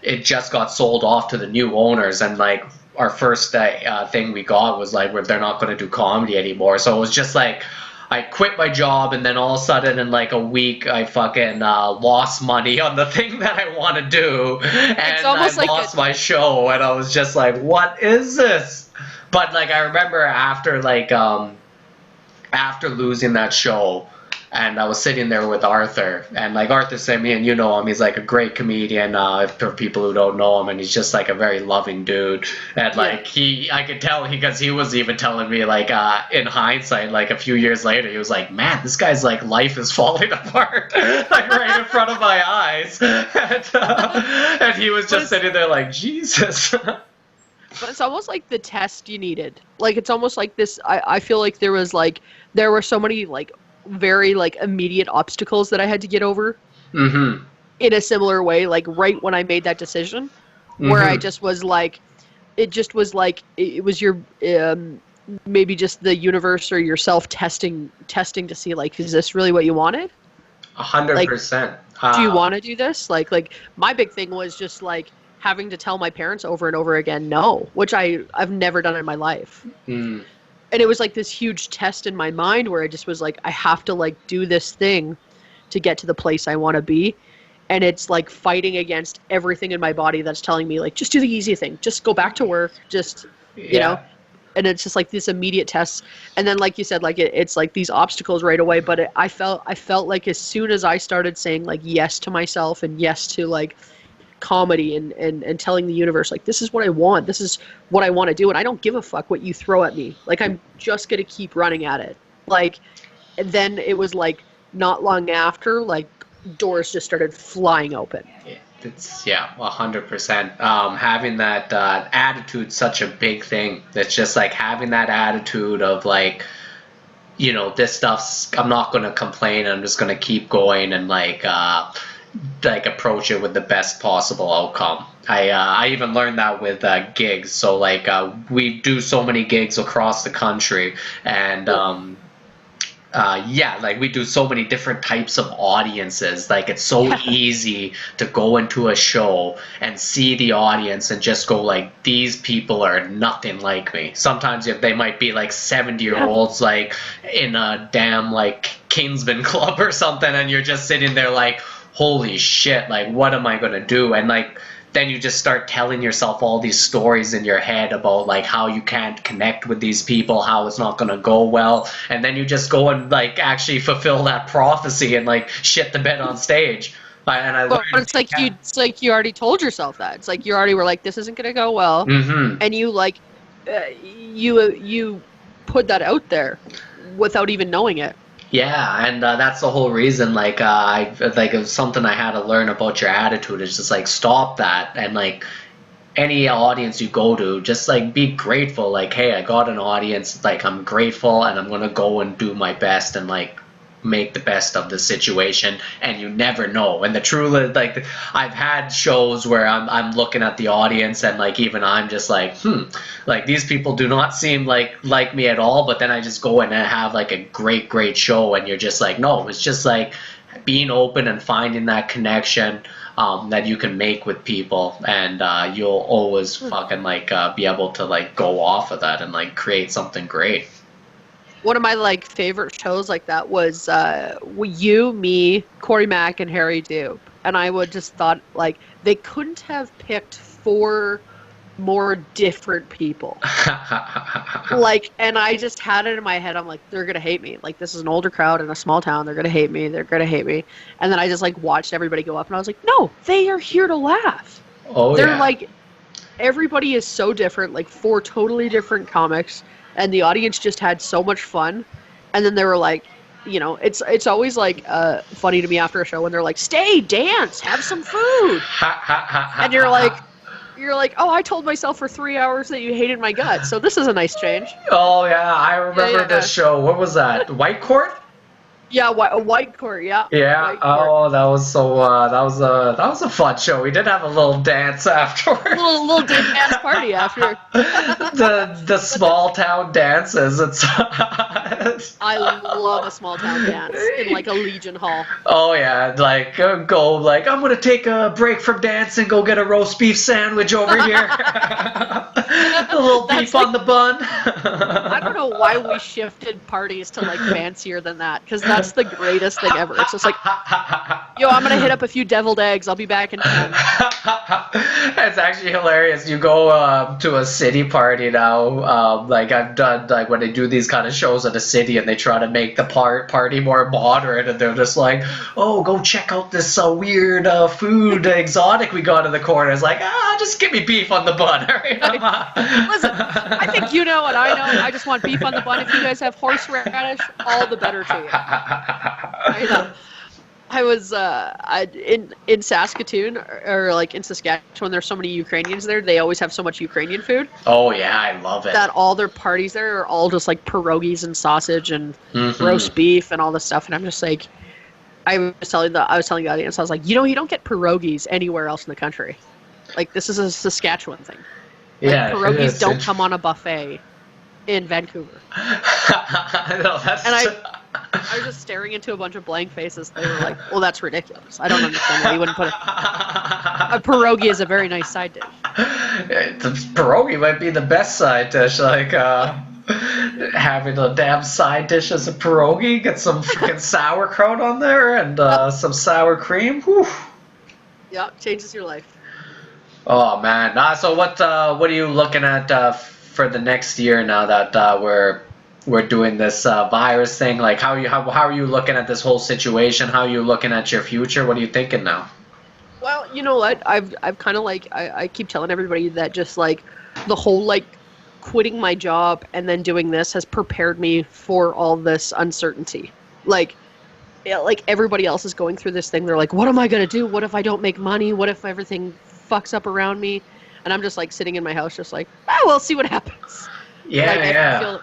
it just got sold off to the new owners, and like our first thing we got was like, they're not going to do comedy anymore. So it was just like, I quit my job, and then all of a sudden in like a week I fucking lost money on the thing that I want to do, and I lost my show, and I was just like, what is this? But like I remember after losing that show, and I was sitting there with Arthur, and like Arthur Simeon, you know him, he's like a great comedian, for people who don't know him, and he's just like a very loving dude. And like I could tell, because he was even telling me like in hindsight, like a few years later, he was like, man, this guy's like life is falling apart like right in front of my eyes. And he was just sitting there like, Jesus. But it's almost like the test you needed. Like it's almost like this, I feel like there were so many like very like immediate obstacles that I had to get over in a similar way, like right when I made that decision, where I just was like, it was your maybe just the universe or yourself testing to see like, is this really what you wanted? 100%. Do you want to do this? Like my big thing was just like having to tell my parents over and over again no, which I've never done in my life. And it was like this huge test in my mind where I just was like, I have to like do this thing to get to the place I want to be. And it's like fighting against everything in my body that's telling me like, just do the easy thing. Just go back to work. Just, you know, and it's just like this immediate test. And then like you said, like it's like these obstacles right away. But I felt like as soon as I started saying like yes to myself and yes to like comedy and telling the universe like, this is what I want, this is what I want to do, and I don't give a fuck what you throw at me, like I'm just gonna keep running at it. Like, and then it was like not long after, like doors just started flying open. It's 100%. Having that attitude, such a big thing. It's just like having that attitude of like, this stuff's. I'm not gonna complain. I'm just gonna keep going and like approach it with the best possible outcome. I even learned that with gigs. So like we do so many gigs across the country, and like we do so many different types of audiences. Like it's so easy to go into a show and see the audience and just go like, these people are nothing like me. Sometimes if they might be like 70-year-olds like in a damn like Kingsman club or something, and you're just sitting there like, holy shit, like what am I gonna do? And like then you just start telling yourself all these stories in your head about like how you can't connect with these people, how it's not going to go well, and then you just go and like actually fulfill that prophecy and like shit the bed on stage. But it's like you already told yourself that. It's like you already were like, this isn't going to go well, and you like you put that out there without even knowing it. Yeah, and that's the whole reason. Like, it was something I had to learn about your attitude. It's just like, stop that, and like any audience you go to, just like be grateful. Like, hey, I got an audience. Like, I'm grateful, and I'm gonna go and do my best and like make the best of the situation. And you never know. And the truly, like, I've had shows where I'm looking at the audience and like even I'm just like, like these people do not seem like me at all. But then I just go in and have like a great show, and you're just like, no, it's just like being open and finding that connection that you can make with people, and you'll always fucking like be able to like go off of that and like create something great. One of my like favorite shows like that was you, me, Corey Mack, and Harry Dube. And I would just thought like they couldn't have picked 4 more different people. Like, and I just had it in my head. I'm like, they're gonna hate me. Like, this is an older crowd in a small town. They're gonna hate me. They're gonna hate me. And then I just like watched everybody go up, and I was like, no, they are here to laugh. They're like, everybody is so different. Like 4 totally different comics. And the audience just had so much fun. And then they were like, it's always like funny to me after a show when they're like, stay, dance, have some food. And you're like, oh, I told myself for 3 hours that you hated my guts. So this is a nice change. Oh yeah, I remember this show. What was that? White Court? Yeah, White Court. Yeah. Yeah. Oh, that was so. That was a fun show. We did have a little dance afterwards. A little dance party after. the small town dances. I love a small town dance in like a Legion Hall. Oh yeah, like go like, I'm gonna take a break from dancing, go get a roast beef sandwich over here. A little beef on the bun. I don't know why we shifted parties to like fancier than that, because that's the greatest thing ever. It's just like, yo, I'm gonna hit up a few deviled eggs. I'll be back in 10. It's actually hilarious. You go to a city party now. Like I've done, like when they do these kind of shows in a city and they try to make the party more moderate, and they're just like, oh, go check out this weird food exotic we got in the corner. It's like, just give me beef on the bun. Listen, I think you know what I know. I just want beef on the bun. If you guys have horseradish, all the better to you. I was in Saskatoon, or like in Saskatchewan. There's so many Ukrainians there. They always have so much Ukrainian food. Oh yeah, I love it. That all their parties there are all just like pierogies and sausage and roast beef and all this stuff. And I'm just like, I was telling the audience, I was like, you don't get pierogies anywhere else in the country. Like, this is a Saskatchewan thing. Like, Yeah, pierogies don't come on a buffet in Vancouver. No, I was just staring into a bunch of blank faces. They were like, well, that's ridiculous. I don't understand why you wouldn't put a pierogi is a very nice side dish. The pierogi might be the best side dish. Like, having a damn side dish as a pierogi, get some freaking sauerkraut on there and some sour cream. Whew. Yeah, changes your life. Oh man! So what are you looking at for the next year now that we're doing this virus thing? Like, how are you looking at this whole situation? How are you looking at your future? What are you thinking now? Well, you know what? I've kind of like I keep telling everybody that just like the whole like quitting my job and then doing this has prepared me for all this uncertainty. Like, yeah, like everybody else is going through this thing. They're like, what am I gonna do? What if I don't make money? What if everything fucks up around me? And I'm just like sitting in my house, just like, we'll see what happens. Yeah, Like I yeah. feel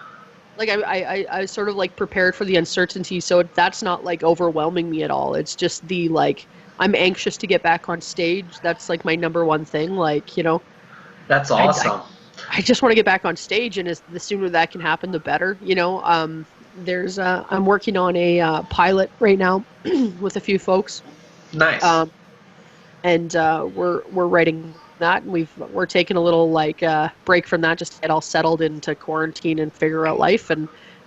like I sort of like prepared for the uncertainty, so that's not like overwhelming me at all. It's just the like I'm anxious to get back on stage. That's like my number one thing. Like, That's I, awesome. I just want to get back on stage, and the sooner that can happen, the better. I'm working on a pilot right now with a few folks, Nice. um, and we're writing that, and we're taking a little like break from that just to get all settled into quarantine and figure out life.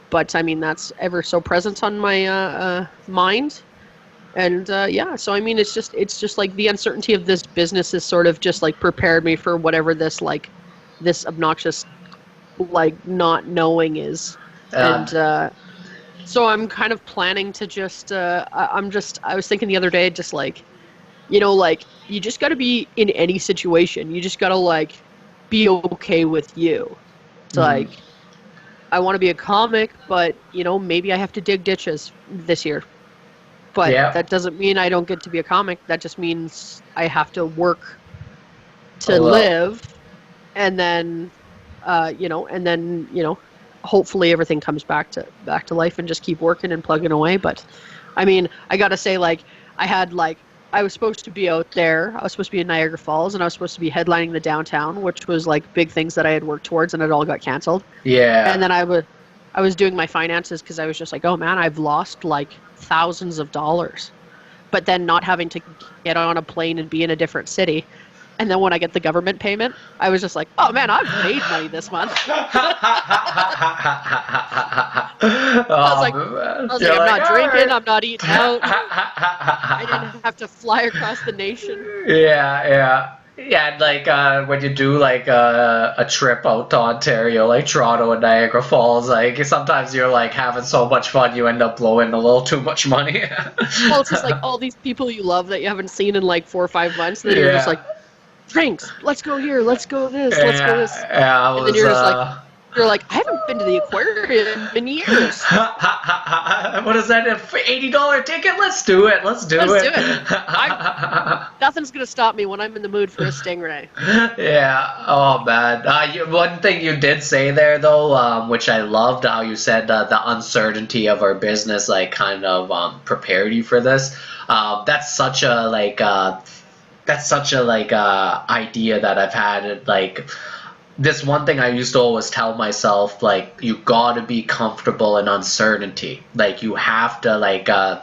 But I mean that's ever so present on my mind. And so I mean it's just like the uncertainty of this business is sort of just like prepared me for whatever this obnoxious like not knowing is. And so I'm kind of planning to just I was thinking the other day, just like, like you just got to be in any situation, you just got to like be okay with you. It's like I want to be a comic, but maybe I have to dig ditches this year. But Yeah. that doesn't mean I don't get to be a comic. That just means I have to work to Hello. live, and then, hopefully everything comes back to life, and just keep working and plugging away. But, I mean, I gotta say, like, I was supposed to be out there. I was supposed to be in Niagara Falls, and I was supposed to be headlining the downtown, which was like big things that I had worked towards, and it all got canceled. Yeah. And then I was doing my finances because I was just like, oh man, I've lost like thousands of dollars, but then not having to get on a plane and be in a different city. And then when I get the government payment, I was just like, oh man, I've made money this month. I was like, I'm not drinking, I'm not eating out. I didn't have to fly across the nation. Yeah. Yeah, like when you do like a trip out to Ontario, like Toronto and Niagara Falls, like sometimes you're like having so much fun you end up blowing a little too much money. Well, it's just like all these people you love that you haven't seen in like 4 or 5 months, and then you're just like, drinks, let's go here, let's go this, let's go this. Yeah, and then you're just like, I haven't been to the aquarium in years. What is that? An $80 ticket? Let's do it. Let's do it. Nothing's gonna stop me when I'm in the mood for a stingray. Yeah. Oh man. One thing you did say there though, which I loved, how you said the uncertainty of our business, like kind of prepared you for this. That's such a idea that I've had. Like, this one thing I used to always tell myself, like, you gotta be comfortable in uncertainty. Like, you have to, like I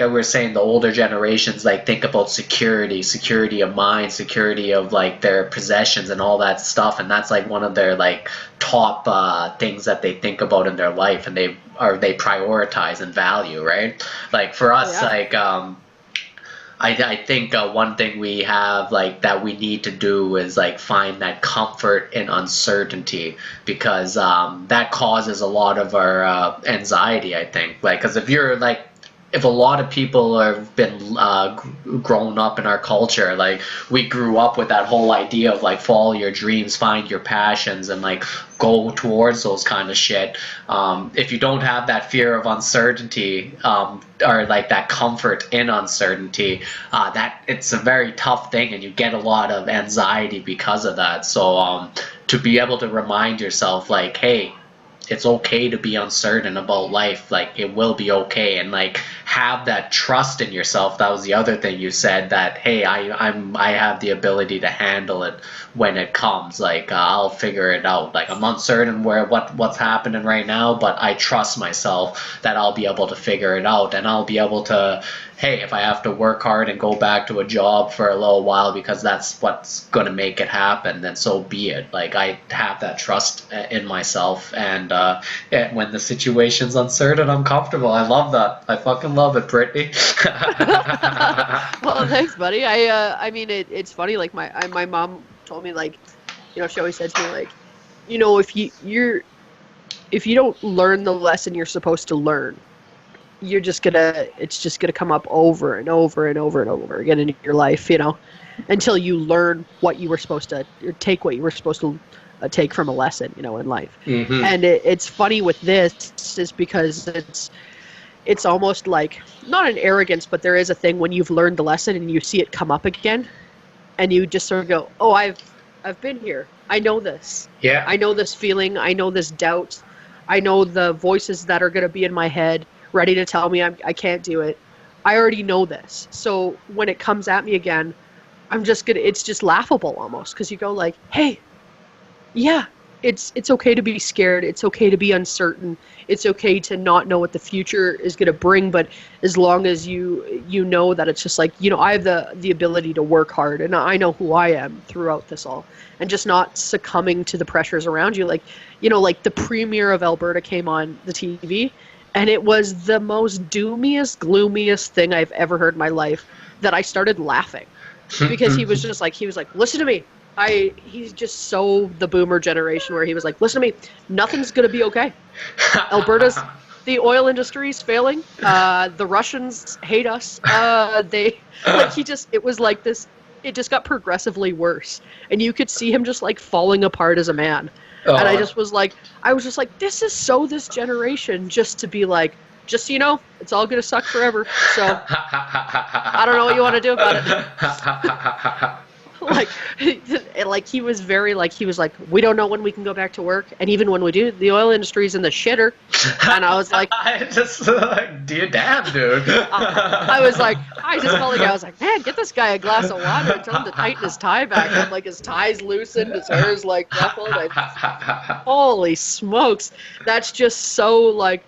was saying, the older generations, like, think about security of mind, security of, like, their possessions and all that stuff. And that's, like, one of their, like, top things that they think about in their life, and they prioritize and value, right? Like, for us, I think one thing we have, like, that we need to do is, like, find that comfort in uncertainty, because that causes a lot of our anxiety, I think. Like, because if a lot of people have been grown up in our culture, like, we grew up with that whole idea of, like, follow your dreams, find your passions, and, like, go towards those kind of shit. If you don't have that fear of uncertainty, or like that comfort in uncertainty, that it's a very tough thing, and you get a lot of anxiety because of that. So to be able to remind yourself, like, hey, it's okay to be uncertain about life, like, it will be okay, and, like, have that trust in yourself. That was the other thing you said, that, hey, I have the ability to handle it when it comes. Like, I'll figure it out. Like, I'm uncertain what's happening right now, but I trust myself that I'll be able to figure it out, and I'll be able to, hey, if I have to work hard and go back to a job for a little while because that's what's going to make it happen, then so be it. Like, I have that trust in myself, and when the situation's uncertain, I'm comfortable. I love that. I fucking love it, Brittany. Well, thanks, buddy. I mean, it's funny. Like, my mom told me, like, she always said to me, like, if you don't learn the lesson you're supposed to learn, it's just gonna come up over and over and over and over again in your life, until you learn what you were supposed to, or take what you were supposed to take from a lesson, in life. Mm-hmm. And it's funny with this, is because it's almost like, not an arrogance, but there is a thing when you've learned the lesson and you see it come up again, and you just sort of go, oh, I've been here. I know this. Yeah. I know this feeling. I know this doubt. I know the voices that are going to be in my head ready to tell me I can't do it. I already know this. So when it comes at me again, it's just laughable almost, because you go like, hey, yeah, it's okay to be scared. It's okay to be uncertain. It's okay to not know what the future is going to bring. But as long as you know that it's just like, I have the ability to work hard, and I know who I am throughout this all, and just not succumbing to the pressures around you. Like, like the premiere of Alberta came on the TV, and it was the most doomiest, gloomiest thing I've ever heard in my life, that I started laughing, because he was like, listen to me. He's just so the boomer generation, where he was like, listen to me, nothing's going to be okay. The oil industry's failing. The Russians hate us. It was like this, it just got progressively worse. And you could see him just like falling apart as a man. And I was just like, this is so this generation, just to be like, just so you know, it's all going to suck forever. So I don't know what you want to do about it. He was like, we don't know when we can go back to work, and even when we do, the oil industry's in the shitter. And I was like, I just dear damn, dude. I was like, man, get this guy a glass of water and tell him to tighten his tie back. And like, his tie's loosened, his hair's like ruffled. Holy smokes, that's just so like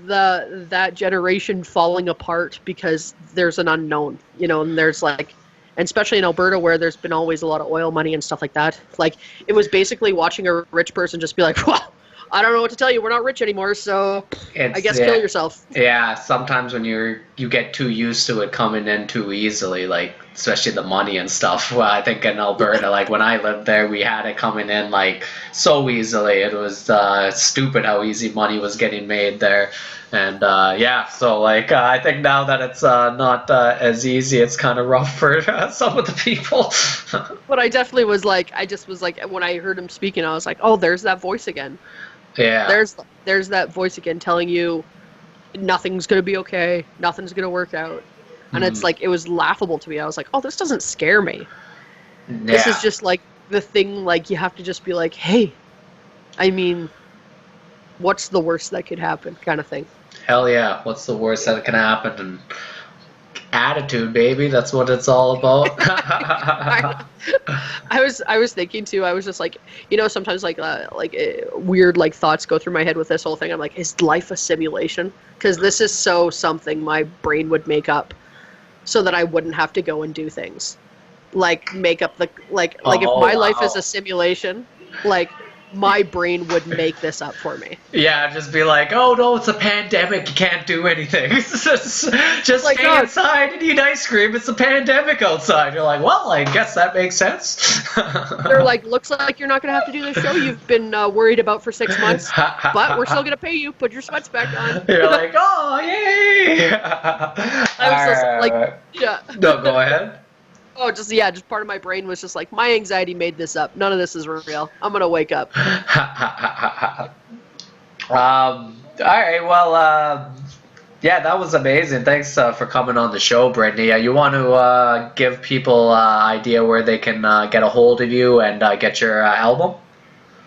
that generation falling apart, because there's an unknown, and there's like. And especially in Alberta, where there's been always a lot of oil money and stuff like that. Like, it was basically watching a rich person just be like, well, I don't know what to tell you. We're not rich anymore, so I guess kill yourself. Yeah, sometimes when you get too used to it coming in too easily, like, especially the money and stuff. Well, I think in Alberta, like, when I lived there, we had it coming in, like, so easily. It was stupid how easy money was getting made there. And so like I think now that it's not as easy, it's kind of rough for some of the people. But I definitely was like, when I heard him speaking, I was like, oh, there's that voice again. Yeah. There's that voice again telling you nothing's gonna be okay, nothing's gonna work out, and it's like, it was laughable to me. I was like, oh, this doesn't scare me. Yeah. This is just like the thing. Like, you have to just be like, hey, I mean, what's the worst that could happen, kind of thing. Hell yeah, what's the worst that can happen? And attitude, baby, that's what it's all about. I was thinking too, I was just like, sometimes like weird like thoughts go through my head with this whole thing. I'm like, is life a simulation? Because this is so something my brain would make up so that I wouldn't have to go and do things. Like, make up the, like if my life is a simulation, like, my brain would make this up for me. Yeah, just be like, oh no, it's a pandemic, you can't do anything. just like, stay inside and eat ice cream, it's a pandemic outside. You're like, well, I guess that makes sense. They're like, looks like you're not going to have to do this show you've been worried about for 6 months, but we're still going to pay you. Put your sweats back on. You're like, oh, yay! I was just like, yeah. No, go ahead. Oh, just part of my brain was just like, my anxiety made this up. None of this is real. I'm going to wake up. All right, well, yeah, that was amazing. Thanks for coming on the show, Brittany. You want to give people an idea where they can get a hold of you and get your album?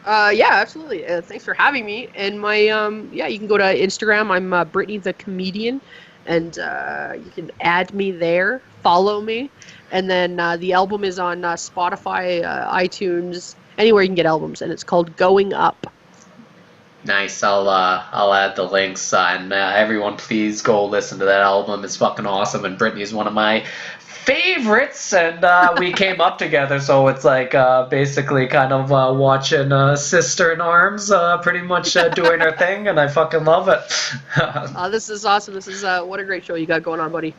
Yeah, absolutely. Thanks for having me. And my, you can go to Instagram. I'm Brittany the Comedian, and you can add me there, follow me. And then the album is on Spotify, iTunes, anywhere you can get albums, and it's called Going Up. Nice. I'll add the links, and everyone please go listen to that album. It's fucking awesome, and Brittany is one of my favorites, and we came up together, so it's like basically kind of watching Sister in Arms, pretty much doing her thing, and I fucking love it. This is awesome. This is what a great show you got going on, buddy.